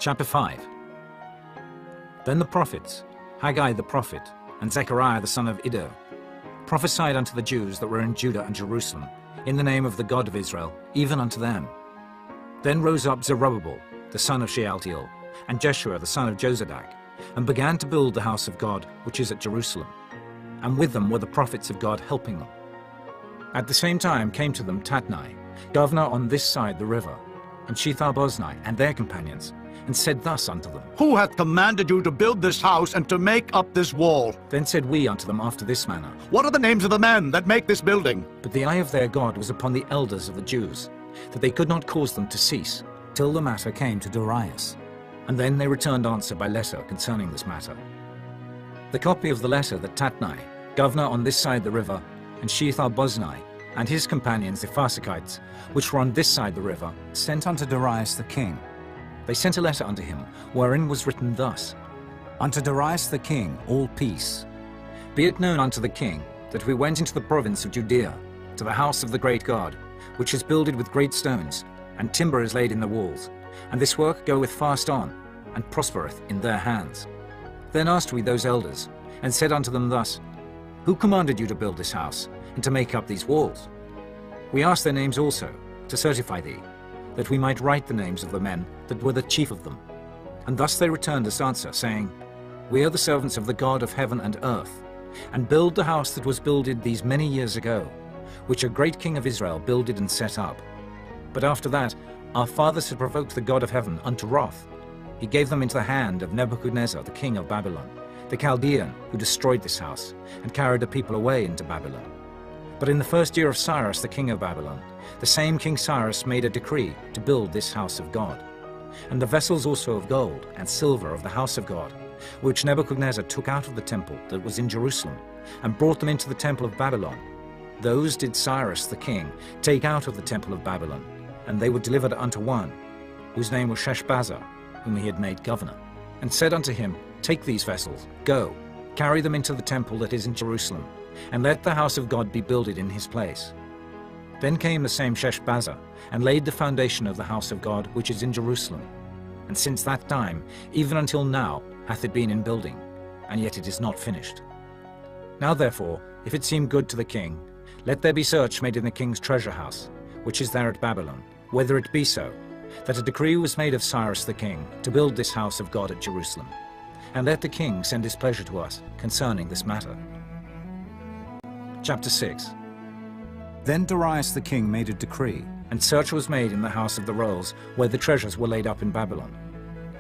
Chapter 5. Then the prophets, Haggai the prophet, and Zechariah the son of Iddo, prophesied unto the Jews that were in Judah and Jerusalem, in the name of the God of Israel, even unto them. Then rose up Zerubbabel, the son of Shealtiel, and Jeshua the son of Jozadak, and began to build the house of God, which is at Jerusalem. And with them were the prophets of God helping them. At the same time came to them Tatnai, governor on this side the river, and Shethar-boznai and their companions, and said thus unto them, Who hath commanded you to build this house and to make up this wall? Then said we unto them after this manner, What are the names of the men that make this building? But the eye of their God was upon the elders of the Jews, that they could not cause them to cease, till the matter came to Darius. And then they returned answer by letter concerning this matter. The copy of the letter that Tatnai, governor on this side the river, and Shethar-boznai, and his companions the Pharsakites, which were on this side the river, sent unto Darius the king. They sent a letter unto him, wherein was written thus, Unto Darius the king, all peace. Be it known unto the king, that we went into the province of Judea, to the house of the great God, which is builded with great stones, and timber is laid in the walls, and this work goeth fast on, and prospereth in their hands. Then asked we those elders, and said unto them thus, Who commanded you to build this house, and to make up these walls? We asked their names also, to certify thee, that we might write the names of the men that were the chief of them. And thus they returned us answer, saying, We are the servants of the God of heaven and earth, and build the house that was builded these many years ago, which a great king of Israel builded and set up. But after that, our fathers had provoked the God of heaven unto wrath. He gave them into the hand of Nebuchadnezzar, the king of Babylon, the Chaldean, who destroyed this house, and carried the people away into Babylon. But in the first year of Cyrus, the king of Babylon, the same King Cyrus made a decree to build this house of God. And the vessels also of gold and silver of the house of God, which Nebuchadnezzar took out of the temple that was in Jerusalem, and brought them into the temple of Babylon, those did Cyrus the king take out of the temple of Babylon, and they were delivered unto one, whose name was Sheshbazzar, whom he had made governor, and said unto him, Take these vessels, go, carry them into the temple that is in Jerusalem, and let the house of God be builded in his place. Then came the same Sheshbazzar, and laid the foundation of the house of God which is in Jerusalem. And since that time, even until now, hath it been in building, and yet it is not finished. Now therefore, if it seem good to the king, let there be search made in the king's treasure house, which is there at Babylon, whether it be so, that a decree was made of Cyrus the king to build this house of God at Jerusalem. And let the king send his pleasure to us concerning this matter. Chapter 6. Then Darius the king made a decree, and search was made in the house of the rolls, where the treasures were laid up in Babylon.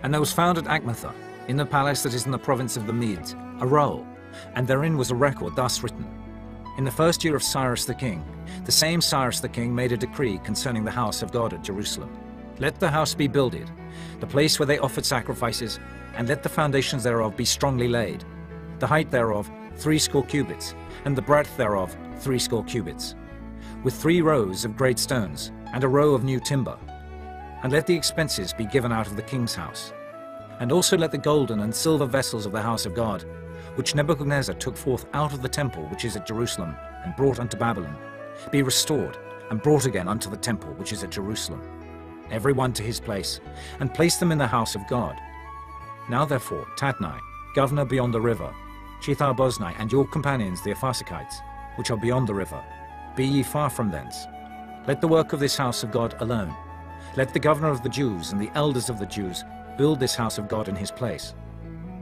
And there was found at Achmetha, in the palace that is in the province of the Medes, a roll, and therein was a record thus written, In the first year of Cyrus the king, the same Cyrus the king made a decree concerning the house of God at Jerusalem. Let the house be builded, the place where they offered sacrifices, and let the foundations thereof be strongly laid, the height thereof 60 cubits, and the breadth thereof 60 cubits, with 3 rows of great stones, and a row of new timber. And let the expenses be given out of the king's house. And also let the golden and silver vessels of the house of God, which Nebuchadnezzar took forth out of the temple which is at Jerusalem, and brought unto Babylon, be restored, and brought again unto the temple which is at Jerusalem, every one to his place, and place them in the house of God. Now therefore, Tatnai, governor beyond the river, Shethar-boznai, and your companions the Pharsakites, which are beyond the river, be ye far from thence. Let the work of this house of God alone. Let the governor of the Jews and the elders of the Jews build this house of God in his place.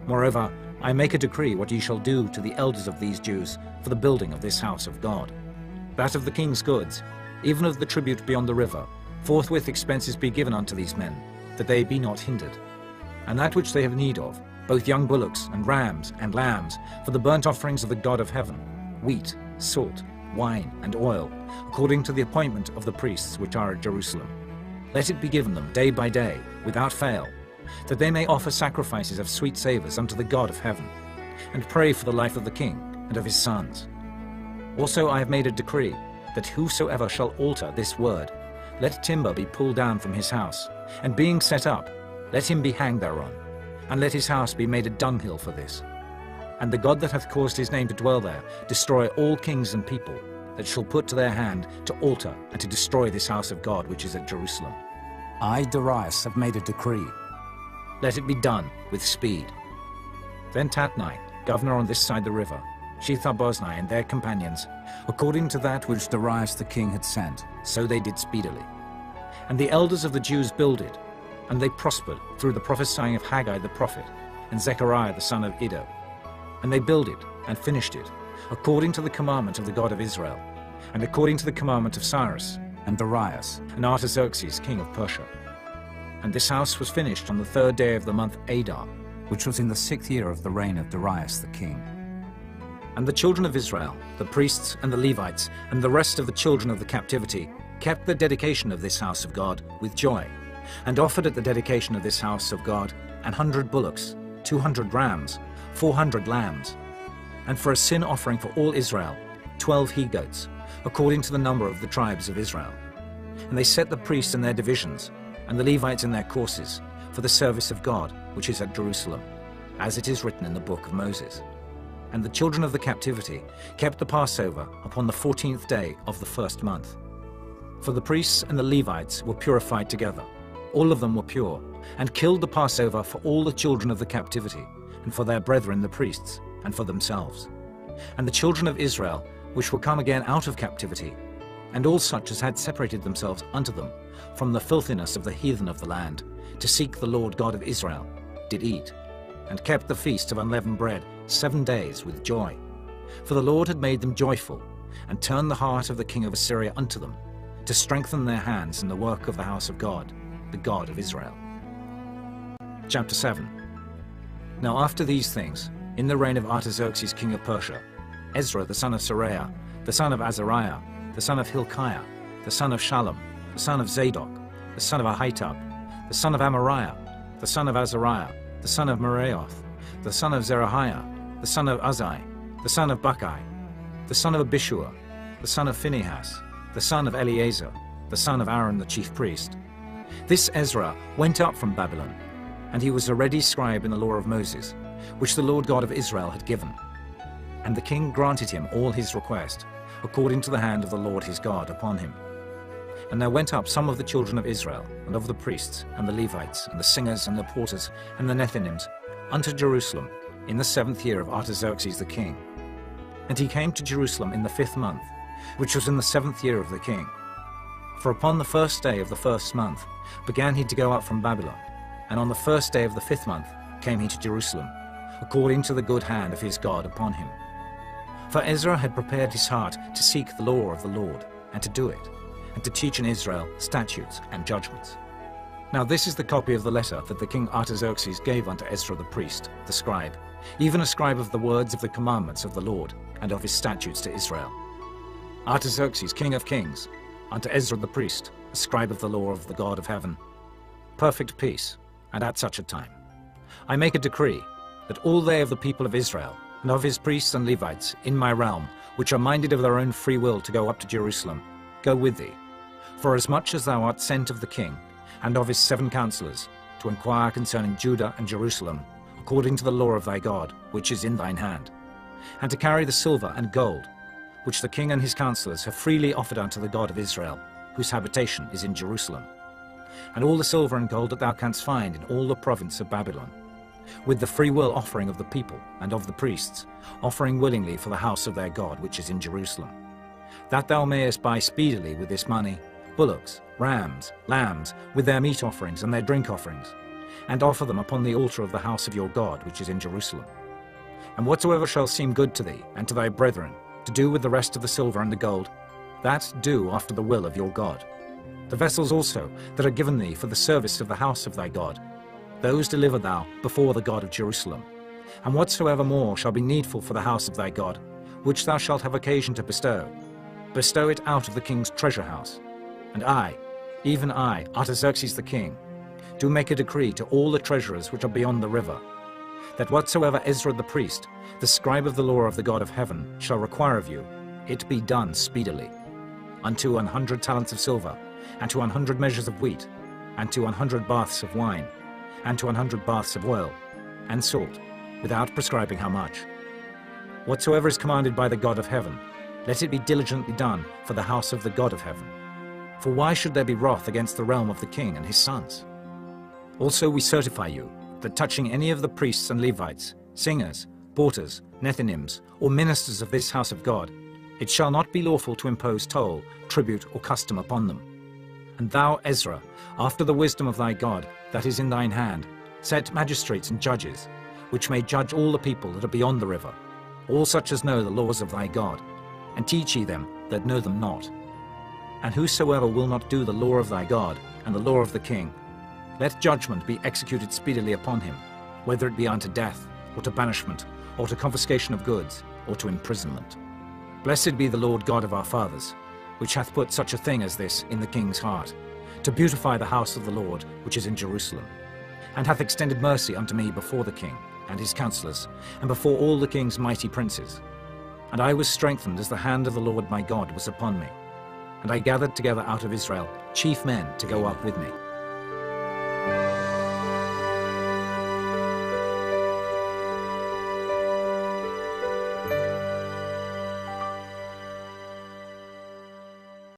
Moreover, I make a decree what ye shall do to the elders of these Jews for the building of this house of God. That of the king's goods, even of the tribute beyond the river, forthwith expenses be given unto these men, that they be not hindered. And that which they have need of, both young bullocks and rams and lambs, for the burnt offerings of the God of heaven, wheat, salt, wine, and oil, according to the appointment of the priests which are at Jerusalem. Let it be given them day by day, without fail, that they may offer sacrifices of sweet savours unto the God of heaven, and pray for the life of the king and of his sons. Also I have made a decree, that whosoever shall alter this word, let timber be pulled down from his house, and being set up, let him be hanged thereon, and let his house be made a dunghill for this. And the God that hath caused his name to dwell there destroy all kings and people that shall put to their hand to alter and to destroy this house of God which is at Jerusalem. I, Darius, have made a decree. let it be done with speed. Then Tatnai, governor on this side the river, Shethar-boznai and their companions, according to that which Darius the king had sent, so they did speedily. And the elders of the Jews builded, and they prospered through the prophesying of Haggai the prophet, and Zechariah the son of Iddo. And they builded and finished it, according to the commandment of the God of Israel, and according to the commandment of Cyrus, and Darius, and Artaxerxes king of Persia. And this house was finished on the 3rd day of the month Adar, which was in the 6th year of the reign of Darius the king. And the children of Israel, the priests and the Levites, and the rest of the children of the captivity, kept the dedication of this house of God with joy, and offered at the dedication of this house of God 100 bullocks, 200 rams, 400 lambs, and for a sin offering for all Israel, 12 he-goats, according to the number of the tribes of Israel. And they set the priests in their divisions, and the Levites in their courses, for the service of God, which is at Jerusalem, as it is written in the book of Moses. And the children of the captivity kept the Passover upon the 14th day of the 1st month. For the priests and the Levites were purified together, all of them were pure, and killed the Passover for all the children of the captivity, and for their brethren the priests, and for themselves. And the children of Israel, which were come again out of captivity, and all such as had separated themselves unto them from the filthiness of the heathen of the land, to seek the Lord God of Israel, did eat, and kept the feast of unleavened bread 7 days with joy. For the Lord had made them joyful, and turned the heart of the king of Assyria unto them, to strengthen their hands in the work of the house of God, the God of Israel. Chapter 7. Now after these things, in the reign of Artaxerxes king of Persia, Ezra the son of Seraiah, the son of Azariah, the son of Hilkiah, the son of Shallum, the son of Zadok, the son of Ahitub, the son of Amariah, the son of Azariah, the son of Meraioth, the son of Zerahiah, the son of Uzai, the son of Buckai, the son of Abishua, the son of Phinehas, the son of Eleazar, the son of Aaron the chief priest. This Ezra went up from Babylon, and he was a ready scribe in the law of Moses, which the Lord God of Israel had given. And the king granted him all his request, according to the hand of the Lord his God upon him. And there went up some of the children of Israel, and of the priests, and the Levites, and the singers, and the porters, and the Nethinims, unto Jerusalem, in the 7th year of Artaxerxes the king. And he came to Jerusalem in the 5th month, which was in the 7th year of the king. For upon the 1st day of the 1st month began he to go up from Babylon, and on the 1st day of the 5th month came he to Jerusalem, according to the good hand of his God upon him. For Ezra had prepared his heart to seek the law of the Lord, and to do it, and to teach in Israel statutes and judgments. Now this is the copy of the letter that the king Artaxerxes gave unto Ezra the priest, the scribe, even a scribe of the words of the commandments of the Lord, and of his statutes to Israel. Artaxerxes, king of kings, unto Ezra the priest, a scribe of the law of the God of heaven, perfect peace, and at such a time. I make a decree, that all they of the people of Israel, and of his priests and Levites, in my realm, which are minded of their own free will to go up to Jerusalem, go with thee. For as much as thou art sent of the king, and of his 7 counselors, to inquire concerning Judah and Jerusalem, according to the law of thy God, which is in thine hand, and to carry the silver and gold, which the king and his counselors have freely offered unto the God of Israel, whose habitation is in Jerusalem, and all the silver and gold that thou canst find in all the province of Babylon, with the free will offering of the people and of the priests, offering willingly for the house of their God which is in Jerusalem, that thou mayest buy speedily with this money bullocks, rams, lambs, with their meat offerings and their drink offerings, and offer them upon the altar of the house of your God which is in Jerusalem. And whatsoever shall seem good to thee and to thy brethren, to do with the rest of the silver and the gold, that do after the will of your God. The vessels also that are given thee for the service of the house of thy God, those deliver thou before the God of Jerusalem. And whatsoever more shall be needful for the house of thy God, which thou shalt have occasion to bestow it out of the king's treasure house. And I, even I, Artaxerxes the king, do make a decree to all the treasurers which are beyond the river, that whatsoever Ezra the priest, the scribe of the law of the God of heaven, shall require of you, it be done speedily, unto 100 talents of silver, and to 100 measures of wheat, and to 100 baths of wine, and to 100 baths of oil, and salt, without prescribing how much. Whatsoever is commanded by the God of heaven, let it be diligently done for the house of the God of heaven. For why should there be wrath against the realm of the king and his sons? Also we certify you, that touching any of the priests and Levites, singers, porters, Nethinims, or ministers of this house of God, it shall not be lawful to impose toll, tribute, or custom upon them. And thou, Ezra, after the wisdom of thy God that is in thine hand, set magistrates and judges, which may judge all the people that are beyond the river, all such as know the laws of thy God, and teach ye them that know them not. And whosoever will not do the law of thy God, and the law of the king, let judgment be executed speedily upon him, whether it be unto death, or to banishment, or to confiscation of goods, or to imprisonment. Blessed be the Lord God of our fathers, which hath put such a thing as this in the king's heart, to beautify the house of the Lord which is in Jerusalem, and hath extended mercy unto me before the king, and his counsellors, and before all the king's mighty princes. And I was strengthened as the hand of the Lord my God was upon me. And I gathered together out of Israel chief men to go up with me.